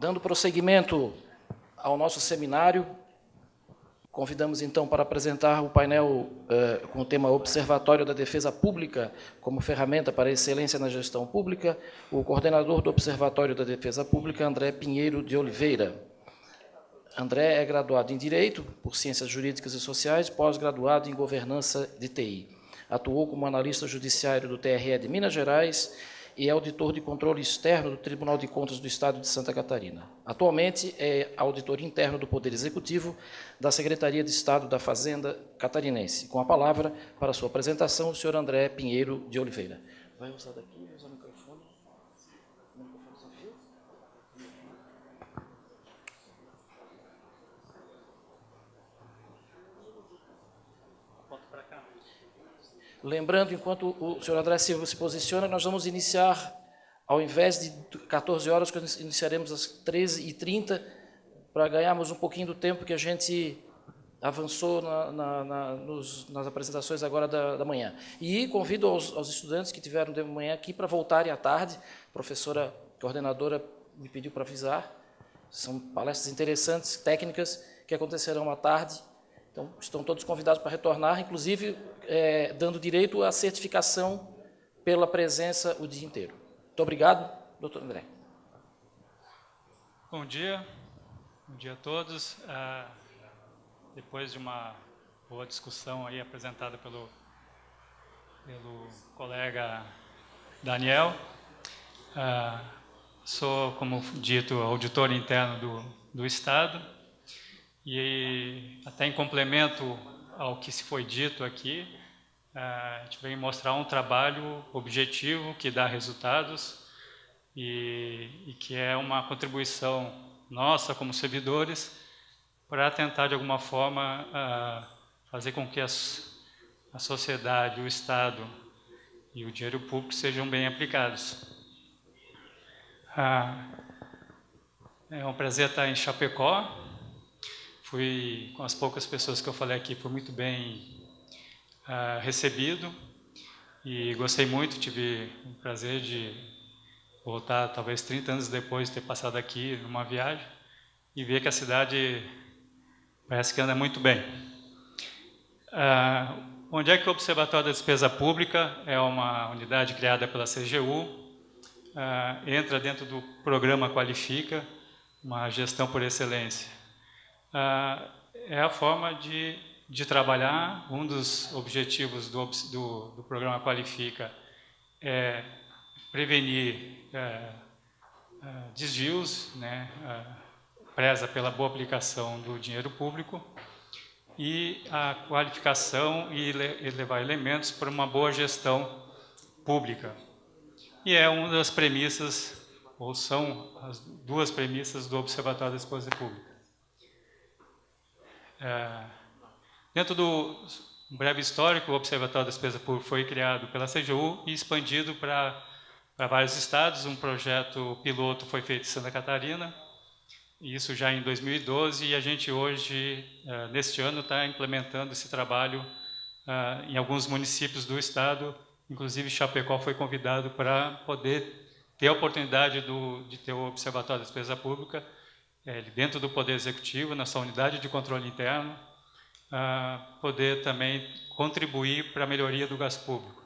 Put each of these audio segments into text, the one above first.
Dando prosseguimento ao nosso seminário, convidamos então para apresentar o painel com o tema Observatório da Defesa Pública como ferramenta para a excelência na gestão pública, o coordenador do Observatório da Defesa Pública, André Pinheiro de Oliveira. André é graduado em Direito, por Ciências Jurídicas e Sociais, pós-graduado em Governança de TI. Atuou como analista judiciário do TRE de Minas Gerais e é auditor de controle externo do Tribunal de Contas do Estado de Santa Catarina. Atualmente é auditor interno do Poder Executivo da Secretaria de Estado da Fazenda Catarinense. Com a palavra, para sua apresentação, o senhor André Pinheiro de Oliveira. Vai usar daqui, vai usar o microfone. O microfone sem fio? Lembrando, enquanto o senhor André Silva se posiciona, nós vamos iniciar, ao invés de 14 horas, iniciaremos às 13h30, para ganharmos um pouquinho do tempo que a gente avançou nas apresentações agora da manhã. E convido aos estudantes que tiveram de manhã aqui para voltarem à tarde. A professora coordenadora me pediu para avisar. São palestras interessantes, técnicas, que acontecerão à tarde. Então, estão todos convidados para retornar, inclusive dando direito à certificação pela presença o dia inteiro. Muito obrigado, doutor André. Bom dia a todos. Depois de uma boa discussão aí apresentada pelo colega Daniel, sou, como dito, auditor interno do Estado e, até em complemento ao que se foi dito aqui, a gente vem mostrar um trabalho objetivo que dá resultados e que é uma contribuição nossa como servidores para tentar, de alguma forma, fazer com que a sociedade, o Estado e o dinheiro público sejam bem aplicados. É um prazer estar em Chapecó. Fui, com as poucas pessoas que eu falei aqui, fui muito bem recebido e gostei muito, tive o prazer de voltar, talvez 30 anos depois de ter passado aqui numa viagem e ver que a cidade parece que anda muito bem. Onde é que o Observatório da Despesa Pública é uma unidade criada pela CGU, entra dentro do programa Qualifica, uma gestão por excelência. É a forma de trabalhar. Um dos objetivos do programa Qualifica é prevenir desvios, né, preza pela boa aplicação do dinheiro público e a qualificação e levar elementos para uma boa gestão pública. E é uma das premissas, ou são as duas premissas do Observatório da Despesa Pública. Dentro do breve histórico, o Observatório da Despesa Pública foi criado pela CGU e expandido para vários estados. Um projeto piloto foi feito em Santa Catarina, isso já em 2012, e a gente hoje, neste ano, está implementando esse trabalho em alguns municípios do estado. Inclusive, Chapecó foi convidado para poder ter a oportunidade de ter o Observatório da Despesa Pública dentro do Poder Executivo, na sua unidade de controle interno, poder também contribuir para a melhoria do gasto público.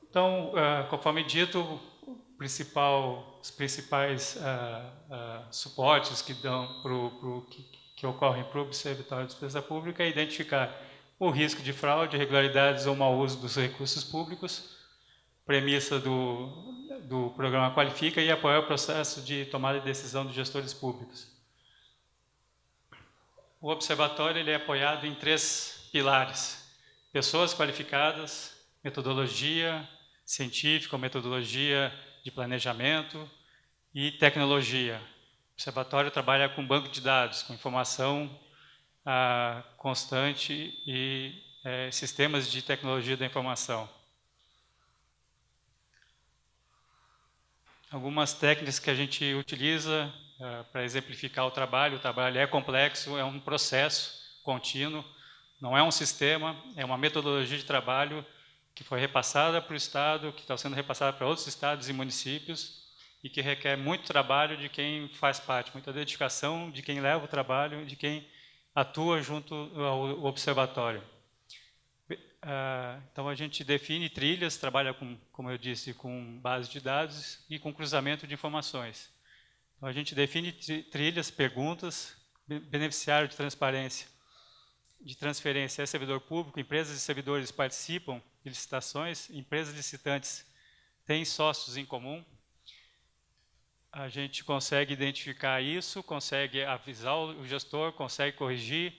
Então, conforme dito, os principais suportes que ocorrem para o Observatório da Despesa Pública é identificar o risco de fraude, irregularidades ou mau uso dos recursos públicos, premissa do programa Qualifica, e apoiar o processo de tomada de decisão dos gestores públicos. O observatório ele é apoiado em 3 pilares: pessoas qualificadas, metodologia científica, metodologia de planejamento e tecnologia. O observatório trabalha com banco de dados, com informação constante e sistemas de tecnologia da informação. Algumas técnicas que a gente utiliza para exemplificar o trabalho é complexo, é um processo contínuo, não é um sistema, é uma metodologia de trabalho que foi repassada para o Estado, que está sendo repassada para outros estados e municípios, e que requer muito trabalho de quem faz parte, muita dedicação de quem leva o trabalho, de quem atua junto ao observatório. Então, a gente define trilhas, trabalha, como eu disse, com base de dados e com cruzamento de informações. Então, a gente define trilhas, perguntas, beneficiário de transparência, de transferência é servidor público, empresas e servidores participam de licitações, empresas licitantes têm sócios em comum. A gente consegue identificar isso, consegue avisar o gestor, consegue corrigir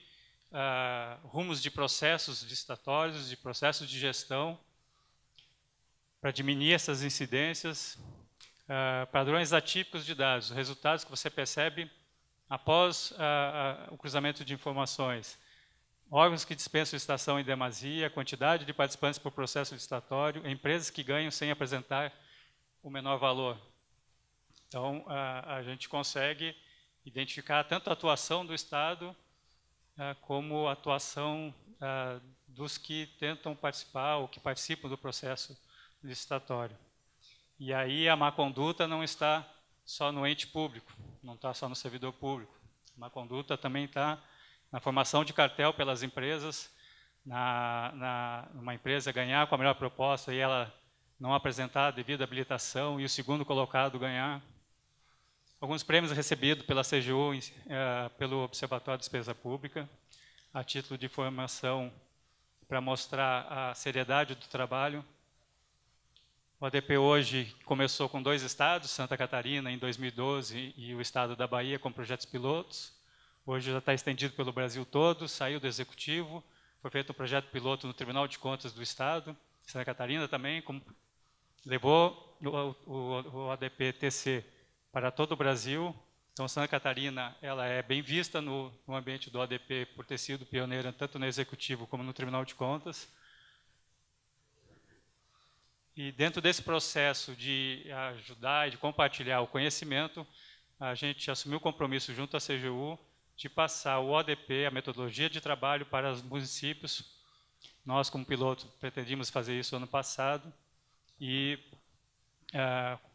rumos de processos licitatórios, de processos de gestão, para diminuir essas incidências, padrões atípicos de dados, resultados que você percebe após o cruzamento de informações, órgãos que dispensam licitação em demasia, quantidade de participantes por processo licitatório, empresas que ganham sem apresentar o menor valor. Então, a gente consegue identificar tanto a atuação do Estado como a atuação dos que tentam participar ou que participam do processo licitatório. E aí a má conduta não está só no ente público, não está só no servidor público. A má conduta também está na formação de cartel pelas empresas, uma empresa ganhar com a melhor proposta e ela não apresentar a devida habilitação e o segundo colocado ganhar. Alguns prêmios recebidos pela CGU, pelo Observatório de Despesa Pública, a título de informação para mostrar a seriedade do trabalho. O ADP hoje começou com 2 estados, Santa Catarina em 2012 e o estado da Bahia com projetos pilotos. Hoje já está estendido pelo Brasil todo, saiu do Executivo, foi feito um projeto piloto no Tribunal de Contas do Estado, Santa Catarina também, levou o ADP-TC para todo o Brasil. Então, Santa Catarina ela é bem vista no ambiente do ADP por ter sido pioneira tanto no Executivo como no Tribunal de Contas. E dentro desse processo de ajudar e de compartilhar o conhecimento, a gente assumiu o compromisso junto à CGU de passar o ODP, a metodologia de trabalho, para os municípios. Nós, como piloto, pretendíamos fazer isso ano passado e,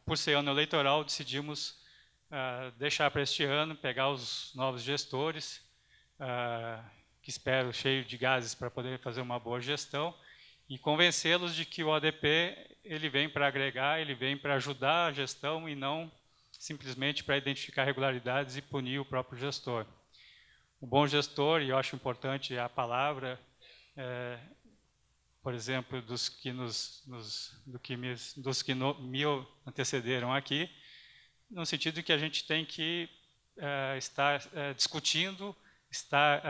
por ser ano eleitoral, decidimos deixar para este ano, pegar os novos gestores, que espero cheio de gases para poder fazer uma boa gestão, e convencê-los de que o ODP ele vem para agregar, ele vem para ajudar a gestão e não simplesmente para identificar irregularidades e punir o próprio gestor. O bom gestor, e eu acho importante a palavra, por exemplo, dos que me antecederam aqui, no sentido de que a gente tem que estar discutindo, estar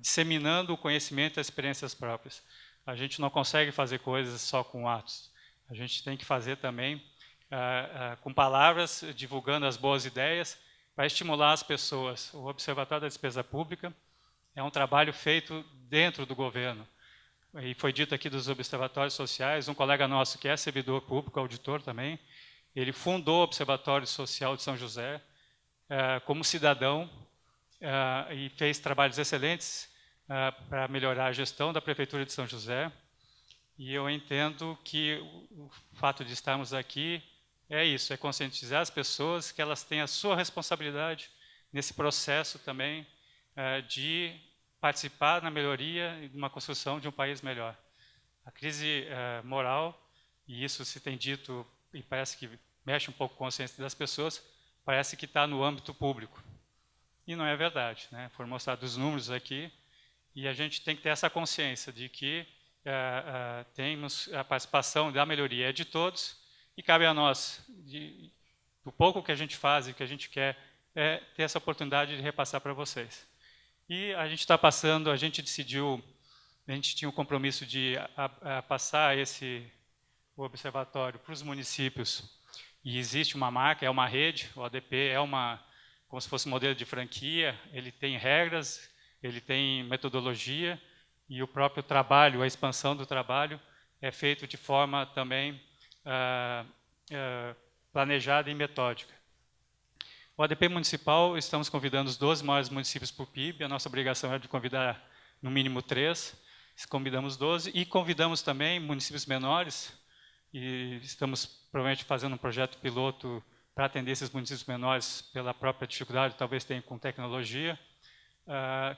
disseminando o conhecimento e as experiências próprias. A gente não consegue fazer coisas só com atos. A gente tem que fazer também com palavras, divulgando as boas ideias, para estimular as pessoas. O Observatório da Despesa Pública é um trabalho feito dentro do governo. E foi dito aqui dos observatórios sociais, um colega nosso que é servidor público, auditor também, ele fundou o Observatório Social de São José como cidadão e fez trabalhos excelentes para melhorar a gestão da Prefeitura de São José. E eu entendo que o fato de estarmos aqui é isso, é conscientizar as pessoas que elas têm a sua responsabilidade nesse processo também de participar na melhoria e de uma construção de um país melhor. A crise moral, e isso se tem dito e parece que mexe um pouco com a consciência das pessoas, parece que está no âmbito público. E não é verdade, né? Foram mostrados os números aqui, e a gente tem que ter essa consciência de que temos a participação da melhoria de todos, e cabe a nós, do pouco que a gente faz e que a gente quer, ter essa oportunidade de repassar para vocês. E a gente está passando, a gente decidiu, a gente tinha o compromisso de passar o observatório para os municípios, e existe uma marca, é uma rede, o ADP é como se fosse um modelo de franquia, ele tem regras, ele tem metodologia, e o próprio trabalho, a expansão do trabalho, é feito de forma também planejada e metódica. O ADP municipal, estamos convidando os 12 maiores municípios por PIB, a nossa obrigação é de convidar no mínimo 3, convidamos 12 e convidamos também municípios menores, e estamos provavelmente fazendo um projeto piloto para atender esses municípios menores pela própria dificuldade, talvez tenham com tecnologia,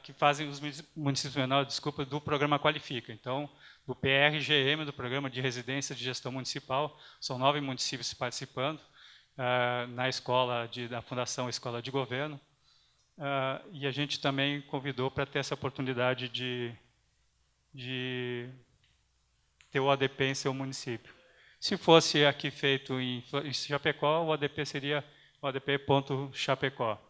que fazem os municípios menores, desculpa, do programa Qualifica. Então, do PRGM, do Programa de Residência de Gestão Municipal, são 9 municípios participando, na escola da Fundação Escola de Governo, e a gente também convidou para ter essa oportunidade de ter o ODP em seu município. Se fosse aqui feito em Chapecó, o ODP seria ODP.Chapecó.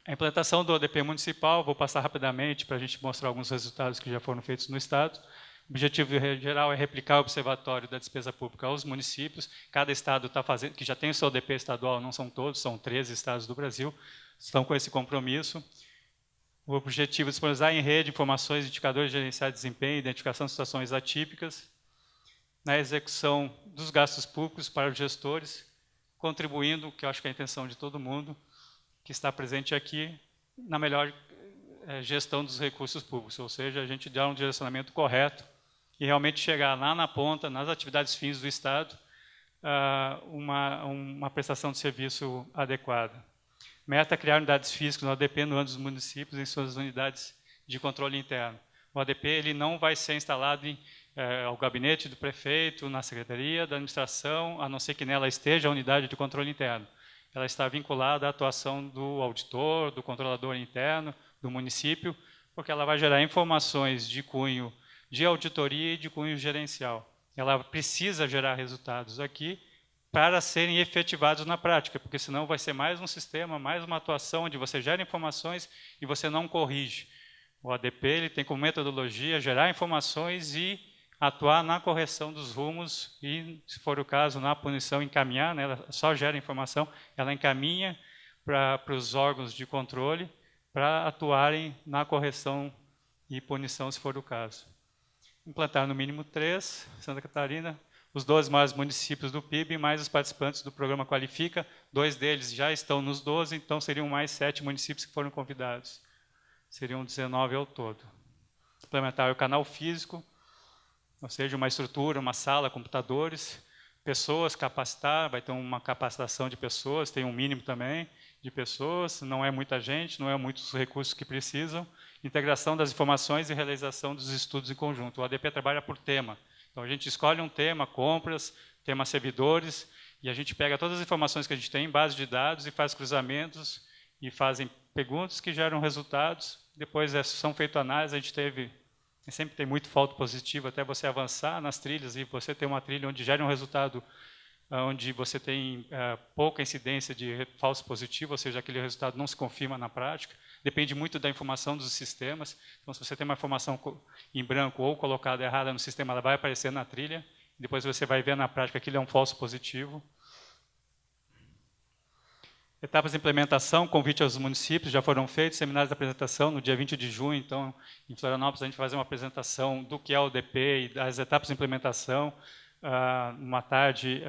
A implantação do ODP municipal, vou passar rapidamente para a gente mostrar alguns resultados que já foram feitos no Estado. O objetivo geral é replicar o Observatório da Despesa Pública aos municípios. Cada estado está fazendo, que já tem o seu ODP estadual, não são todos, são 13 estados do Brasil, estão com esse compromisso. O objetivo é disponibilizar em rede informações, indicadores de gerenciar desempenho, identificação de situações atípicas, na execução dos gastos públicos para os gestores, contribuindo, que eu acho que é a intenção de todo mundo que está presente aqui, na melhor gestão dos recursos públicos, ou seja, a gente dá um direcionamento correto e realmente chegar lá na ponta, nas atividades fins do Estado, uma prestação de serviço adequada. Meta é criar unidades físicas no ODP no âmbito dos municípios em suas unidades de controle interno. O ODP ele não vai ser instalado ao gabinete do prefeito, na secretaria da administração, a não ser que nela esteja a unidade de controle interno. Ela está vinculada à atuação do auditor, do controlador interno, do município, porque ela vai gerar informações de cunho de auditoria e de cunho gerencial. Ela precisa gerar resultados aqui para serem efetivados na prática, porque senão vai ser mais um sistema, mais uma atuação onde você gera informações e você não corrige. O ADP ele tem como metodologia gerar informações e atuar na correção dos rumos e, se for o caso, na punição, encaminhar, né, ela só gera informação, ela encaminha para os órgãos de controle para atuarem na correção e punição, se for o caso. Implantar no mínimo 3, Santa Catarina, os 12 maiores municípios do PIB, mais os participantes do programa Qualifica, 2 deles já estão nos 12, então seriam mais 7 municípios que foram convidados. Seriam 19 ao todo. Implementar o canal físico, ou seja, uma estrutura, uma sala, computadores, pessoas, capacitar, vai ter uma capacitação de pessoas, tem um mínimo também de pessoas, não é muita gente, não é muitos recursos que precisam, integração das informações e realização dos estudos em conjunto. O ADP trabalha por tema, então a gente escolhe um tema, compras, tema servidores, e a gente pega todas as informações que a gente tem em base de dados e faz cruzamentos e fazem perguntas que geram resultados, depois são feitas análises, a gente sempre tem muito falso positivo até você avançar nas trilhas e você ter uma trilha onde gera um resultado onde você tem pouca incidência de falso positivo, ou seja, aquele resultado não se confirma na prática. Depende muito da informação dos sistemas. Então, se você tem uma informação em branco ou colocada errada no sistema, ela vai aparecer na trilha. Depois você vai ver na prática que aquilo é um falso positivo. Etapas de implementação, convite aos municípios, já foram feitos, seminários de apresentação, no dia 20 de junho, então, em Florianópolis, a gente vai fazer uma apresentação do que é o DP e das etapas de implementação, uma tarde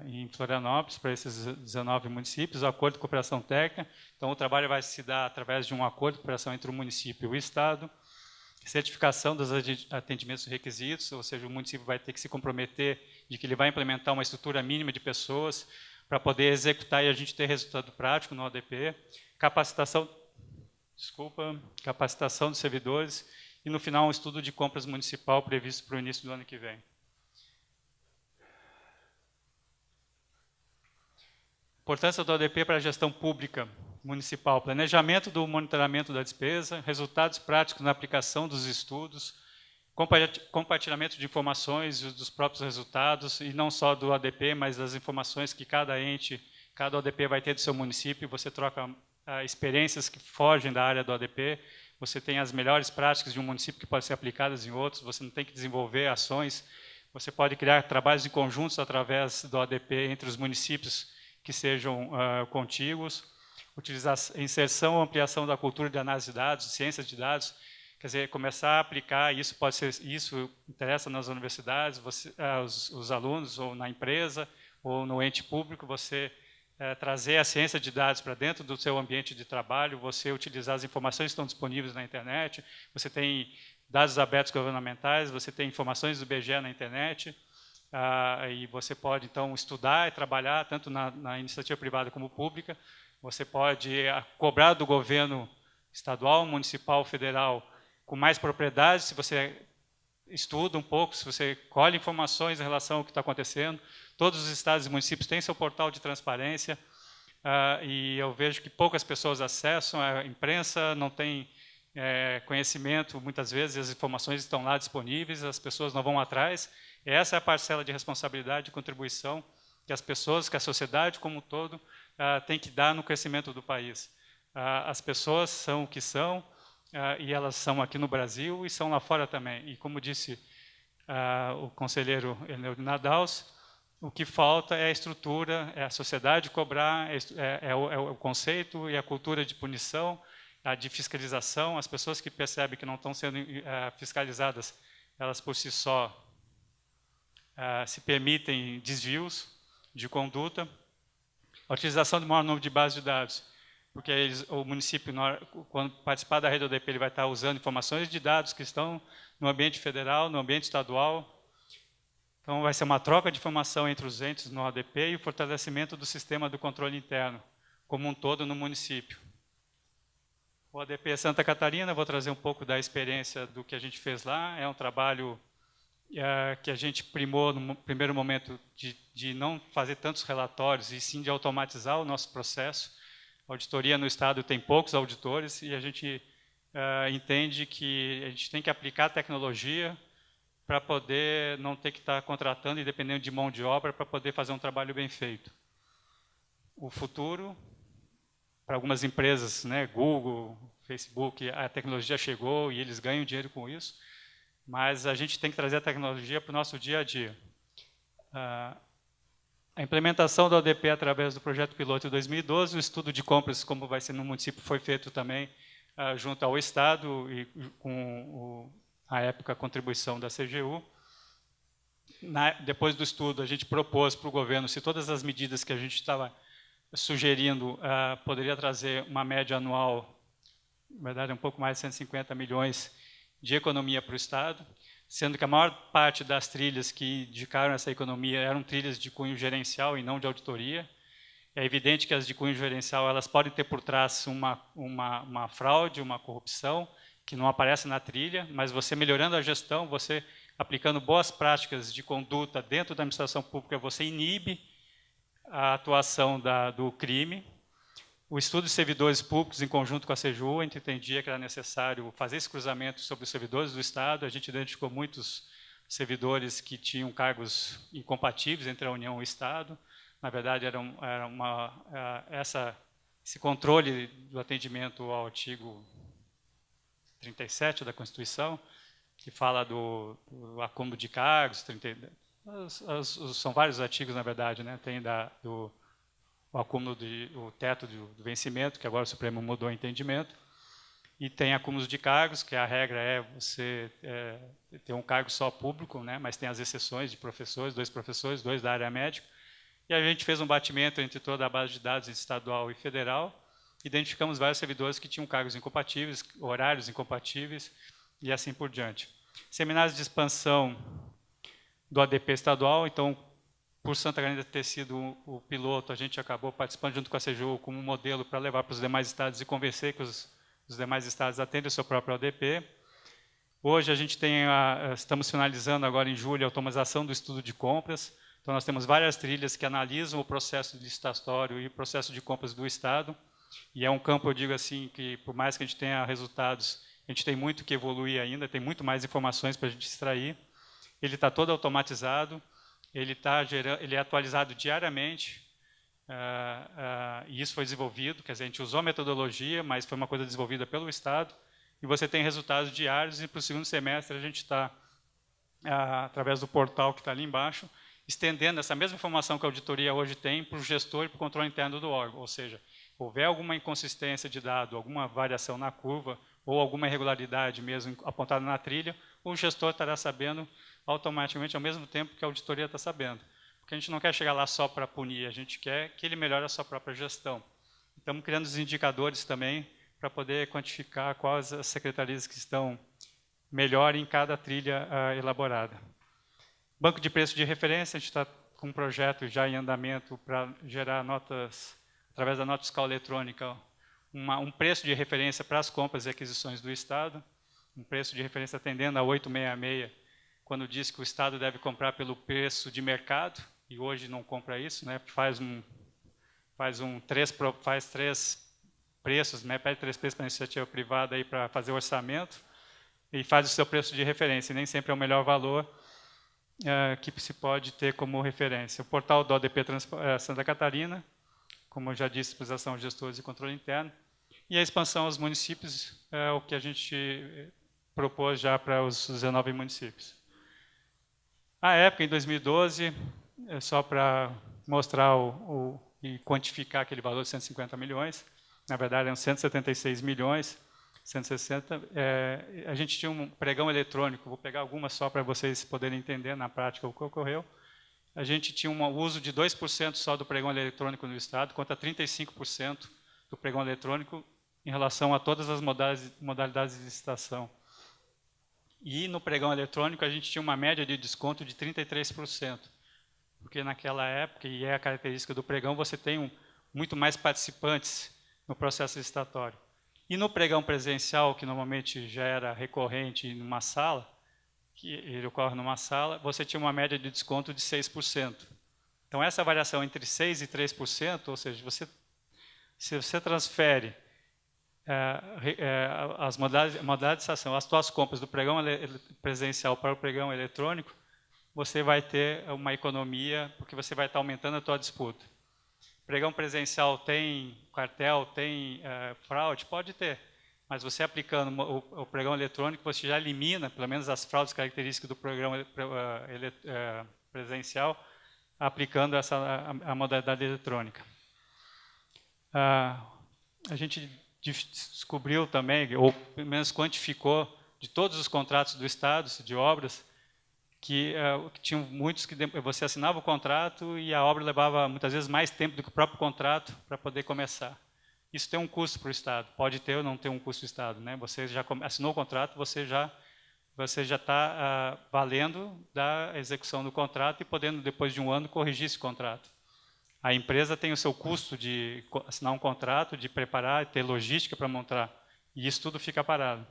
em Florianópolis, para esses 19 municípios, o acordo de cooperação técnica, então o trabalho vai se dar através de um acordo de cooperação entre o município e o Estado, certificação dos atendimentos e requisitos, ou seja, o município vai ter que se comprometer de que ele vai implementar uma estrutura mínima de pessoas, para poder executar e a gente ter resultado prático no ODP, capacitação dos servidores e, no final, um estudo de compras municipal previsto para o início do ano que vem. Importância do ODP para a gestão pública municipal, planejamento do monitoramento da despesa, resultados práticos na aplicação dos estudos, compartilhamento de informações dos próprios resultados, e não só do ADP, mas das informações que cada ente, cada ODP vai ter do seu município, você troca experiências que fogem da área do ADP, você tem as melhores práticas de um município que podem ser aplicadas em outros, você não tem que desenvolver ações, você pode criar trabalhos em conjuntos através do ADP entre os municípios que sejam contíguos, utilizar inserção ou ampliação da cultura de análise de dados, de ciências de dados, quer dizer, começar a aplicar, isso interessa nas universidades, os alunos, ou na empresa, ou no ente público, você trazer a ciência de dados para dentro do seu ambiente de trabalho, você utilizar as informações que estão disponíveis na internet, você tem dados abertos governamentais, você tem informações do IBGE na internet, e você pode, então, estudar e trabalhar tanto na iniciativa privada como pública. Você pode cobrar do governo estadual, municipal, federal, com mais propriedade, se você estuda um pouco, se você colhe informações em relação ao que está acontecendo. Todos os estados e municípios têm seu portal de transparência, e eu vejo que poucas pessoas acessam, a imprensa não tem conhecimento, muitas vezes as informações estão lá disponíveis, as pessoas não vão atrás. Essa é a parcela de responsabilidade e contribuição que as pessoas, que a sociedade como um todo, tem que dar no crescimento do país. As pessoas são o que são, e elas são aqui no Brasil e são lá fora também. E como disse o conselheiro Nadaus, o que falta é a estrutura, é a sociedade cobrar, é o conceito e a cultura de punição, a de fiscalização. As pessoas que percebem que não estão sendo fiscalizadas, elas por si só se permitem desvios de conduta. A utilização do maior número de bases de dados, porque o município, quando participar da rede ODP, ele vai estar usando informações de dados que estão no ambiente federal, no ambiente estadual. Então, vai ser uma troca de informação entre os entes no ODP e o fortalecimento do sistema do controle interno, como um todo no município. O ODP Santa Catarina, vou trazer um pouco da experiência do que a gente fez lá. É um trabalho que a gente primou no primeiro momento de não fazer tantos relatórios e sim de automatizar o nosso processo. A auditoria no Estado tem poucos auditores e a gente entende que a gente tem que aplicar tecnologia para poder não ter que estar contratando e dependendo de mão de obra para poder fazer um trabalho bem feito. O futuro, para algumas empresas, né, Google, Facebook, a tecnologia chegou e eles ganham dinheiro com isso, mas a gente tem que trazer a tecnologia para o nosso dia a dia. A implementação da ODP através do projeto piloto de 2012, o estudo de compras, como vai ser no município, foi feito também junto ao Estado e com à época a contribuição da CGU. Depois do estudo, a gente propôs para o governo se todas as medidas que a gente estava sugerindo poderia trazer uma média anual, na verdade um pouco mais de 150 milhões de economia para o Estado, sendo que a maior parte das trilhas que indicaram essa economia eram trilhas de cunho gerencial e não de auditoria. É evidente que as de cunho gerencial elas podem ter por trás uma fraude, uma corrupção, que não aparece na trilha, mas você melhorando a gestão, você aplicando boas práticas de conduta dentro da administração pública, você inibe a atuação do crime. O estudo de servidores públicos, em conjunto com a CGU, a gente entendia que era necessário fazer esse cruzamento sobre os servidores do Estado. A gente identificou muitos servidores que tinham cargos incompatíveis entre a União e o Estado. Na verdade, esse controle do atendimento ao artigo 37 da Constituição, que fala do acúmulo de cargos, são vários artigos, na verdade, né? Tem o acúmulo o teto do vencimento, que agora o Supremo mudou o entendimento, e tem acúmulos de cargos, que a regra é você ter um cargo só público, né? Mas tem as exceções de professores, 2 professores, 2 da área médica, e a gente fez um batimento entre toda a base de dados estadual e federal, identificamos vários servidores que tinham cargos incompatíveis, horários incompatíveis, e assim por diante. Seminários de expansão do ADP estadual, então, por Santa Catarina ter sido o piloto, a gente acabou participando junto com a CGU como um modelo para levar para os demais estados e convencer que os demais estados atendem o seu próprio ADP. Hoje a gente estamos finalizando agora em julho a automatização do estudo de compras. Então nós temos várias trilhas que analisam o processo licitatório e o processo de compras do Estado. E é um campo, eu digo assim, que por mais que a gente tenha resultados, a gente tem muito que evoluir ainda, tem muito mais informações para a gente extrair. Ele está todo automatizado, ele é atualizado diariamente, e isso foi desenvolvido, quer dizer, a gente usou a metodologia, mas foi uma coisa desenvolvida pelo Estado, e você tem resultados diários, e para o segundo semestre a gente está, através do portal que está ali embaixo, estendendo essa mesma informação que a auditoria hoje tem para o gestor e para o controle interno do órgão, ou seja, houver alguma inconsistência de dado, alguma variação na curva, ou alguma irregularidade mesmo apontada na trilha, o gestor estará sabendo automaticamente ao mesmo tempo que a auditoria está sabendo. porque a gente não quer chegar lá só para punir, a gente quer que ele melhore a sua própria gestão. Estamos criando os indicadores também para poder quantificar quais as secretarias que estão melhor em cada trilha elaborada. Banco de preço de referência, a gente está com um projeto já em andamento para gerar notas, através da nota fiscal eletrônica, um preço de referência para as compras e aquisições do Estado, um preço de referência atendendo a 866, quando diz que o Estado deve comprar pelo preço de mercado, e hoje não compra isso, né? faz três preços, né? Pede 3 preços para a iniciativa privada para fazer o orçamento, e faz o seu preço de referência, e nem sempre é o melhor valor que se pode ter como referência. O portal do ODP Santa Catarina, como eu já disse, especialização de gestores e controle interno, e a expansão aos municípios é o que a gente propôs já para os 19 municípios. À época, em 2012, só para mostrar e quantificar aquele valor de 150 milhões, na verdade eram 176 milhões, 160, a gente tinha um pregão eletrônico, vou pegar algumas só para vocês poderem entender na prática o que ocorreu. A gente tinha um uso de 2% só do pregão eletrônico no Estado, contra 35% do pregão eletrônico em relação a todas as modalidades de licitação. E no pregão eletrônico a gente tinha uma média de desconto de 33%, porque naquela época, e é a característica do pregão, você tem muito mais participantes no processo licitatório. E no pregão presencial, que normalmente já era recorrente numa sala, que ele ocorre numa sala, você tinha uma média de desconto de 6%. Então, essa variação entre 6% e 3%, ou seja, se você transfere as modalidades de licitação, as suas compras do pregão presencial para o pregão eletrônico, você vai ter uma economia, porque você vai estar aumentando a sua disputa. Pregão presencial tem cartel, tem fraude? Pode ter. Mas você aplicando o pregão eletrônico, você já elimina, pelo menos, as fraudes características do pregão presencial, aplicando a modalidade eletrônica. A gente descobriu também, ou pelo menos quantificou, de todos os contratos do Estado, de obras, que tinham muitos que você assinava o contrato e a obra levava, muitas vezes, mais tempo do que o próprio contrato para poder começar. Isso tem um custo para o Estado, pode ter ou não ter um custo para o Estado, né? Você já assinou o contrato, você já está valendo da execução do contrato e podendo, depois de um ano, corrigir esse contrato. A empresa tem o seu custo de assinar um contrato, de preparar, ter logística para montar, e isso tudo fica parado.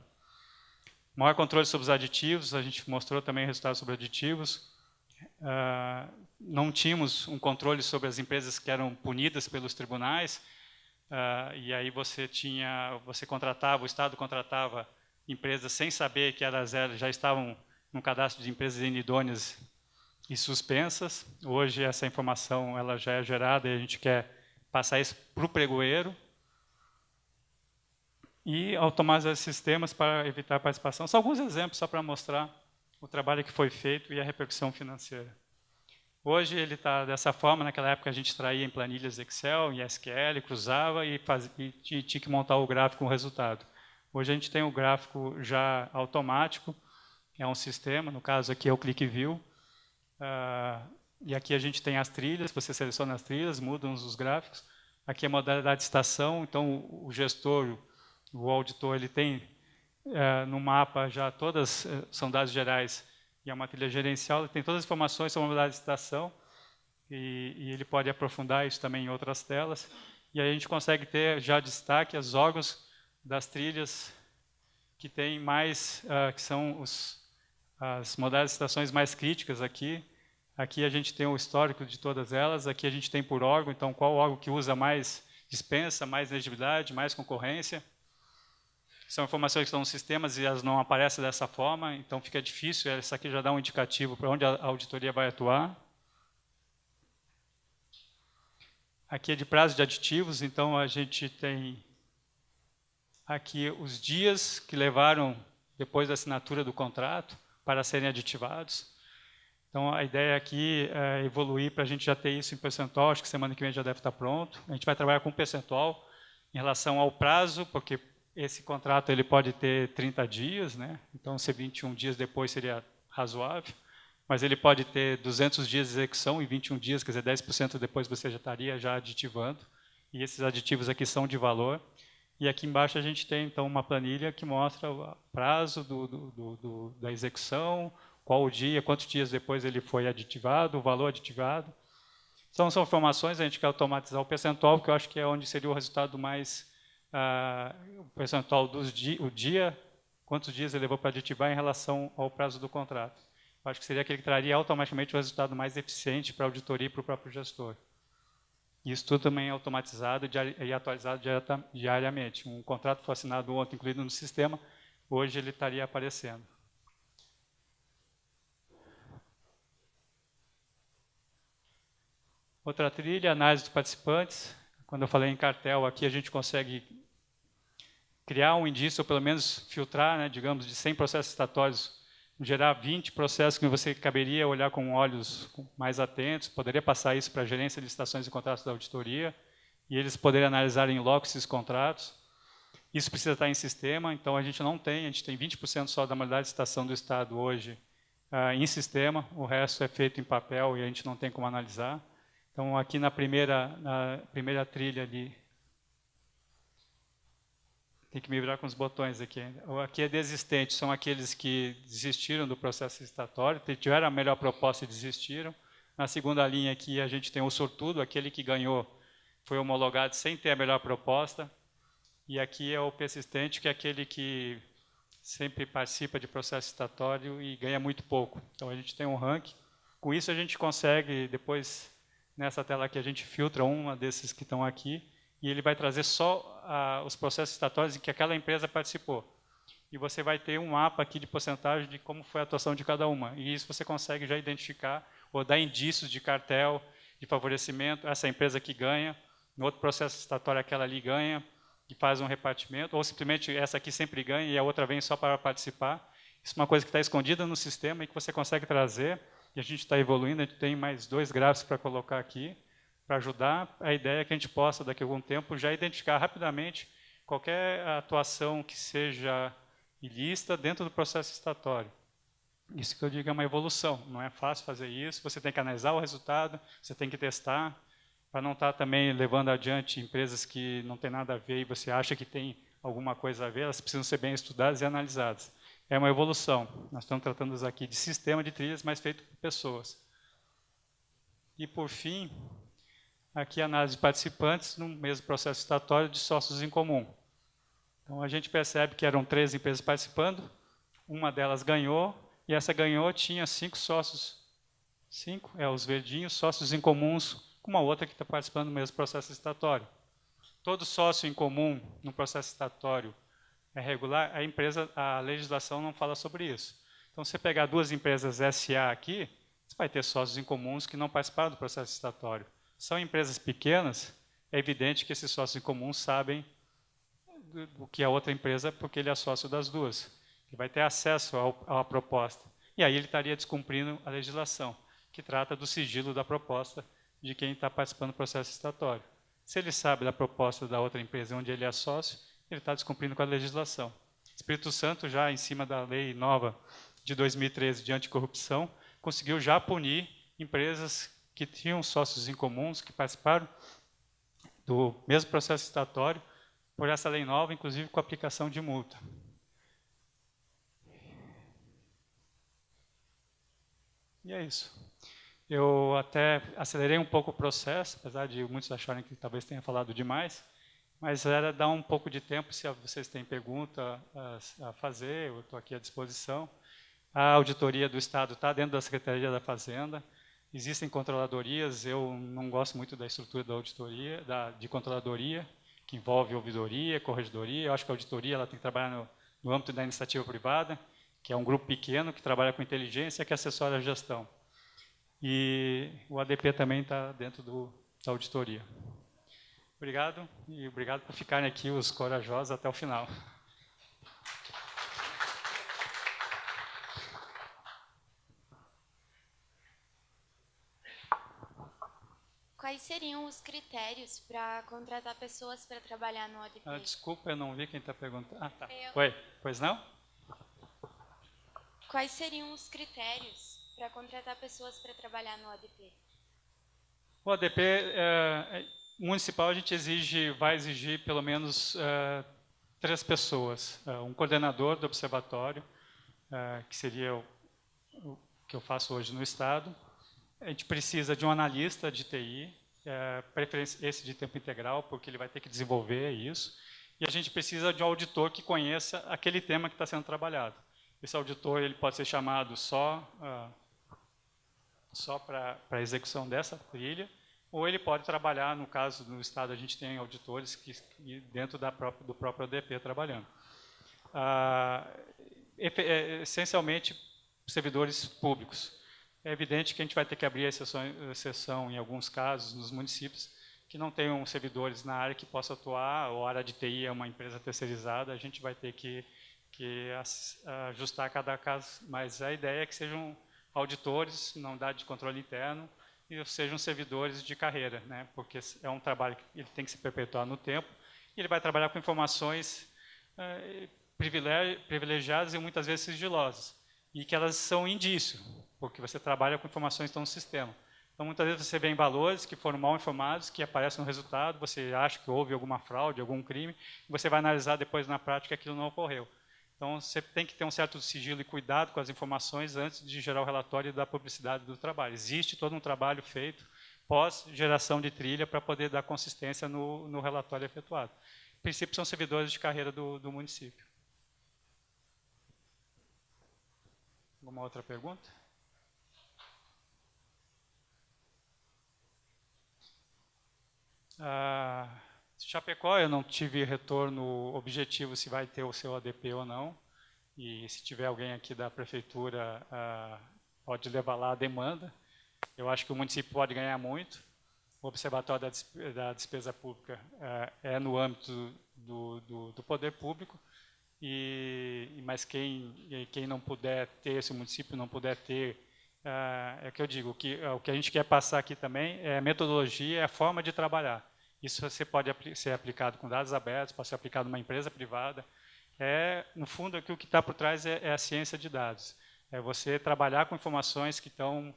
Maior controle sobre os aditivos, a gente mostrou também resultados sobre aditivos. Não tínhamos um controle sobre as empresas que eram punidas pelos tribunais, e aí você contratava, o Estado contratava empresas sem saber que elas já estavam no cadastro de empresas inidôneas e suspensas. Hoje essa informação ela já é gerada e a gente quer passar isso para o pregoeiro. E automatizar esses sistemas para evitar a participação. São alguns exemplos só para mostrar o trabalho que foi feito e a repercussão financeira. Hoje ele está dessa forma, naquela época a gente extraía em planilhas Excel, em SQL, cruzava e tinha que montar o gráfico com o resultado. Hoje a gente tem o gráfico já automático, é um sistema, no caso aqui é o ClickView, e aqui a gente tem as trilhas, você seleciona as trilhas, mudam os gráficos. Aqui é a modalidade de estação, então o gestor, o auditor, ele tem no mapa já todas, são dados gerais, e é uma trilha gerencial, ele tem todas as informações sobre a modalidade de estação, e ele pode aprofundar isso também em outras telas, e aí a gente consegue ter já destaque os órgãos das trilhas que tem mais, que são as modalidades de estações mais críticas aqui. Aqui a gente tem o histórico de todas elas, aqui a gente tem por órgão, então qual órgão que usa mais dispensa, mais elegibilidade, mais concorrência. São informações que estão nos sistemas e elas não aparecem dessa forma, então fica difícil. Essa aqui já dá um indicativo para onde a auditoria vai atuar. Aqui é de prazo de aditivos, então a gente tem aqui os dias que levaram depois da assinatura do contrato para serem aditivados. Então a ideia aqui é evoluir para a gente já ter isso em percentual, acho que semana que vem já deve estar pronto. A gente vai trabalhar com percentual em relação ao prazo, porque esse contrato ele pode ter 30 dias, né? Então, se 21 dias depois seria razoável. mas ele pode ter 200 dias de execução e 21 dias, quer dizer, 10% depois você já estaria já aditivando, e esses aditivos aqui são de valor. E aqui embaixo a gente tem, então, uma planilha que mostra o prazo da execução, qual o dia, quantos dias depois ele foi aditivado, o valor aditivado. Então, são informações, a gente quer automatizar o percentual, que eu acho que é onde seria o resultado mais... o percentual o dia, quantos dias ele levou para aditivar em relação ao prazo do contrato. Eu acho que seria aquele que traria automaticamente o resultado mais eficiente para a auditoria e para o próprio gestor. Isso tudo também é automatizado e atualizado diariamente. Um contrato foi assinado ontem, incluído no sistema, hoje ele estaria aparecendo. Outra trilha, análise dos participantes. Quando eu falei em cartel, aqui a gente consegue criar um indício, ou pelo menos filtrar, né, digamos, de 100 processos estatórios, gerar 20 processos que você caberia olhar com olhos mais atentos, poderia passar isso para a gerência de licitações e contratos da auditoria, e eles poderiam analisar em loco esses contratos. Isso precisa estar em sistema, então a gente tem 20% só da modalidade de licitação do Estado hoje em sistema, o resto é feito em papel e a gente não tem como analisar. Então, aqui na primeira trilha ali, tem que me virar com os botões aqui. Aqui é desistente, são aqueles que desistiram do processo licitatório, tiveram a melhor proposta e desistiram. Na segunda linha aqui a gente tem o sortudo, aquele que ganhou foi homologado sem ter a melhor proposta. E aqui é o persistente, que é aquele que sempre participa de processo licitatório e ganha muito pouco. Então a gente tem um ranking. Com isso a gente consegue, depois, nessa tela aqui, a gente filtra uma desses que estão aqui, e ele vai trazer só os processos licitatórios em que aquela empresa participou. E você vai ter um mapa aqui de porcentagem de como foi a atuação de cada uma. E isso você consegue já identificar ou dar indícios de cartel, de favorecimento. Essa empresa que ganha, no outro processo licitatório aquela ali ganha, e faz um repartimento, ou simplesmente essa aqui sempre ganha e a outra vem só para participar. Isso é uma coisa que está escondida no sistema e que você consegue trazer, e a gente está evoluindo, a gente tem mais 2 gráficos para colocar aqui, para ajudar a ideia que a gente possa, daqui a algum tempo, já identificar rapidamente qualquer atuação que seja ilícita dentro do processo licitatório. Isso que eu digo é uma evolução, não é fácil fazer isso, você tem que analisar o resultado, você tem que testar, para não estar também levando adiante empresas que não tem nada a ver e você acha que tem alguma coisa a ver, elas precisam ser bem estudadas e analisadas. É uma evolução, nós estamos tratando aqui de sistema de trilhas, mas feito por pessoas. E, por fim, aqui a análise de participantes no mesmo processo licitatório de sócios em comum. Então, a gente percebe que eram 13 empresas participando, uma delas ganhou, e essa ganhou tinha 5 sócios, 5, os verdinhos, sócios em comuns, com uma outra que está participando do mesmo processo licitatório. Todo sócio em comum no processo licitatório é regular, a legislação não fala sobre isso. Então, se você pegar 2 empresas SA aqui, você vai ter sócios em comuns que não participaram do processo licitatório. São empresas pequenas, é evidente que esses sócios em comum sabem do que a outra empresa, porque ele é sócio das duas. Ele vai ter acesso à proposta. E aí ele estaria descumprindo a legislação, que trata do sigilo da proposta de quem está participando do processo licitatório. Se ele sabe da proposta da outra empresa onde ele é sócio, ele está descumprindo com a legislação. Espírito Santo, já em cima da lei nova de 2013 de anticorrupção, conseguiu já punir empresas que tinham sócios em comuns, que participaram do mesmo processo licitatório, por essa lei nova, inclusive com aplicação de multa. E é isso. Eu até acelerei um pouco o processo, apesar de muitos acharem que talvez tenha falado demais, mas era dar um pouco de tempo, se vocês têm pergunta a fazer, eu estou aqui à disposição. A auditoria do Estado está dentro da Secretaria da Fazenda, existem controladorias, eu não gosto muito da estrutura da auditoria, de controladoria, que envolve ouvidoria, corregedoria. Eu acho que a auditoria ela tem que trabalhar no âmbito da iniciativa privada, que é um grupo pequeno que trabalha com inteligência, que assessora a gestão. E o ADP também está dentro da auditoria. Obrigado, e obrigado por ficarem aqui os corajosos até o final. Quais seriam os critérios para contratar pessoas para trabalhar no ADP? Desculpa, eu não vi quem está perguntando. Tá. Oi, pois não? Quais seriam os critérios para contratar pessoas para trabalhar no ADP? O ADP municipal, a gente vai exigir pelo menos 3 pessoas. Um coordenador do observatório, que seria o que eu faço hoje no Estado. A gente precisa de um analista de TI, preferência esse de tempo integral, porque ele vai ter que desenvolver isso. E a gente precisa de um auditor que conheça aquele tema que está sendo trabalhado. Esse auditor ele pode ser chamado só para a execução dessa trilha, ou ele pode trabalhar, no caso do Estado, a gente tem auditores que dentro do próprio ADP trabalhando. Essencialmente, servidores públicos. É evidente que a gente vai ter que abrir exceção em alguns casos, nos municípios, que não tenham servidores na área que possa atuar, ou a área de TI é uma empresa terceirizada, a gente vai ter que ajustar cada caso, mas a ideia é que sejam auditores, na unidade de controle interno, e sejam servidores de carreira, né? Porque é um trabalho que ele tem que se perpetuar no tempo, e ele vai trabalhar com informações privilegiadas e muitas vezes sigilosas, e que elas são indício, porque você trabalha com informações que estão no sistema. Então, muitas vezes você vê em valores que foram mal informados, que aparecem no resultado, você acha que houve alguma fraude, algum crime, e você vai analisar depois na prática que aquilo não ocorreu. Então, você tem que ter um certo sigilo e cuidado com as informações antes de gerar o relatório da publicidade do trabalho. Existe todo um trabalho feito pós-geração de trilha para poder dar consistência no relatório efetuado. Em princípio, são servidores de carreira do município. Alguma outra pergunta? Chapecó, eu não tive retorno objetivo se vai ter o seu ADP ou não, e se tiver alguém aqui da prefeitura, pode levar lá a demanda. Eu acho que o município pode ganhar muito. O Observatório da Despesa Pública é no âmbito do poder público, mas quem não puder ter, se o município não puder ter, é que eu digo, o que a gente quer passar aqui também é a metodologia, é a forma de trabalhar. Isso você pode ser aplicado com dados abertos, pode ser aplicado numa empresa privada. No fundo, aqui o que está por trás é a ciência de dados. É você trabalhar com informações que estão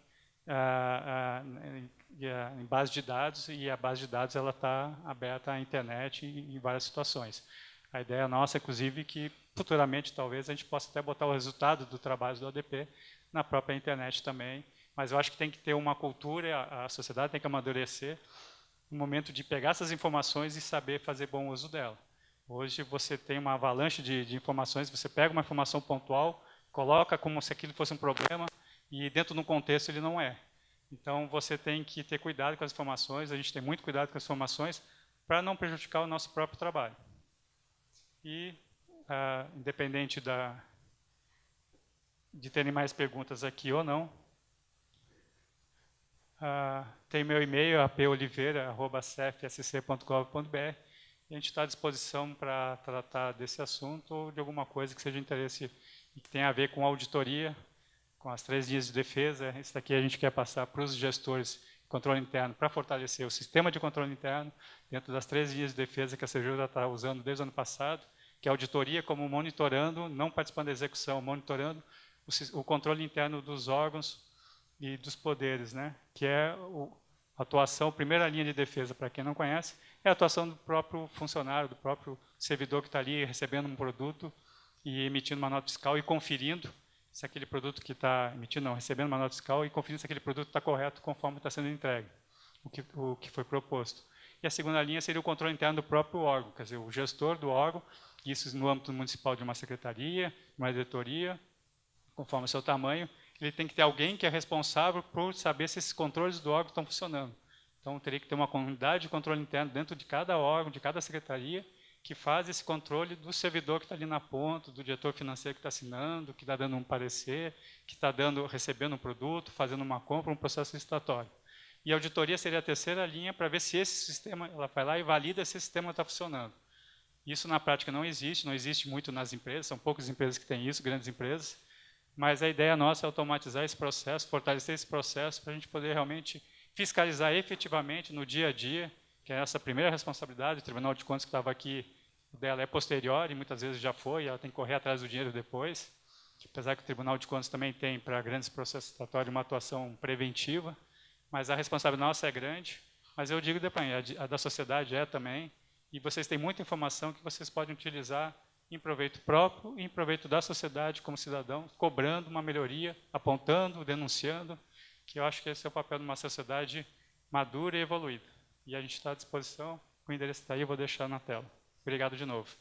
em base de dados, e a base de dados ela está aberta à internet em várias situações. A ideia nossa, inclusive, que futuramente talvez a gente possa até botar o resultado do trabalho do ADP na própria internet também, mas eu acho que tem que ter uma cultura, a sociedade tem que amadurecer no momento de pegar essas informações e saber fazer bom uso dela. Hoje você tem uma avalanche de informações, você pega uma informação pontual, coloca como se aquilo fosse um problema, e dentro de um contexto ele não é. Então você tem que ter cuidado com as informações, a gente tem muito cuidado com as informações, para não prejudicar o nosso próprio trabalho. E, independente de terem mais perguntas aqui ou não, tem meu e-mail, apoliveira@cefsc.gov.br, e a gente está à disposição para tratar desse assunto ou de alguma coisa que seja de interesse e que tenha a ver com auditoria, com as 3 linhas de defesa. Isso daqui a gente quer passar para os gestores de controle interno para fortalecer o sistema de controle interno dentro das 3 linhas de defesa que a CEJU já está usando desde o ano passado, que é a auditoria como monitorando, não participando da execução, monitorando o controle interno dos órgãos e dos poderes, né? Que é a atuação, primeira linha de defesa, para quem não conhece, é a atuação do próprio funcionário, do próprio servidor que está ali recebendo um produto e emitindo uma nota fiscal e conferindo se aquele produto que está emitindo, não, recebendo uma nota fiscal e conferindo se aquele produto está correto conforme está sendo entregue, o que foi proposto. E a segunda linha seria o controle interno do próprio órgão, quer dizer, o gestor do órgão, isso no âmbito municipal de uma secretaria, uma diretoria, conforme o seu tamanho, ele tem que ter alguém que é responsável por saber se esses controles do órgão estão funcionando. Então, teria que ter uma comunidade de controle interno dentro de cada órgão, de cada secretaria, que faz esse controle do servidor que está ali na ponta, do diretor financeiro que está assinando, que está dando um parecer, que está recebendo um produto, fazendo uma compra, um processo licitatório. E a auditoria seria a terceira linha para ver se esse sistema, ela vai lá e valida se esse sistema está funcionando. Isso na prática não existe muito nas empresas, são poucas empresas que têm isso, grandes empresas, mas a ideia nossa é automatizar esse processo, fortalecer esse processo para a gente poder realmente fiscalizar efetivamente no dia a dia, que é essa primeira responsabilidade. O Tribunal de Contas que estava aqui, o dela é posterior e muitas vezes já foi, ela tem que correr atrás do dinheiro depois. apesar que o Tribunal de Contas também tem para grandes processos estatórios uma atuação preventiva, mas a responsabilidade nossa é grande, mas eu digo também, a da sociedade é também, e vocês têm muita informação que vocês podem utilizar em proveito próprio e em proveito da sociedade como cidadão, cobrando uma melhoria, apontando, denunciando, que eu acho que esse é o papel de uma sociedade madura e evoluída. E a gente está à disposição, o endereço está aí, eu vou deixar na tela. Obrigado de novo.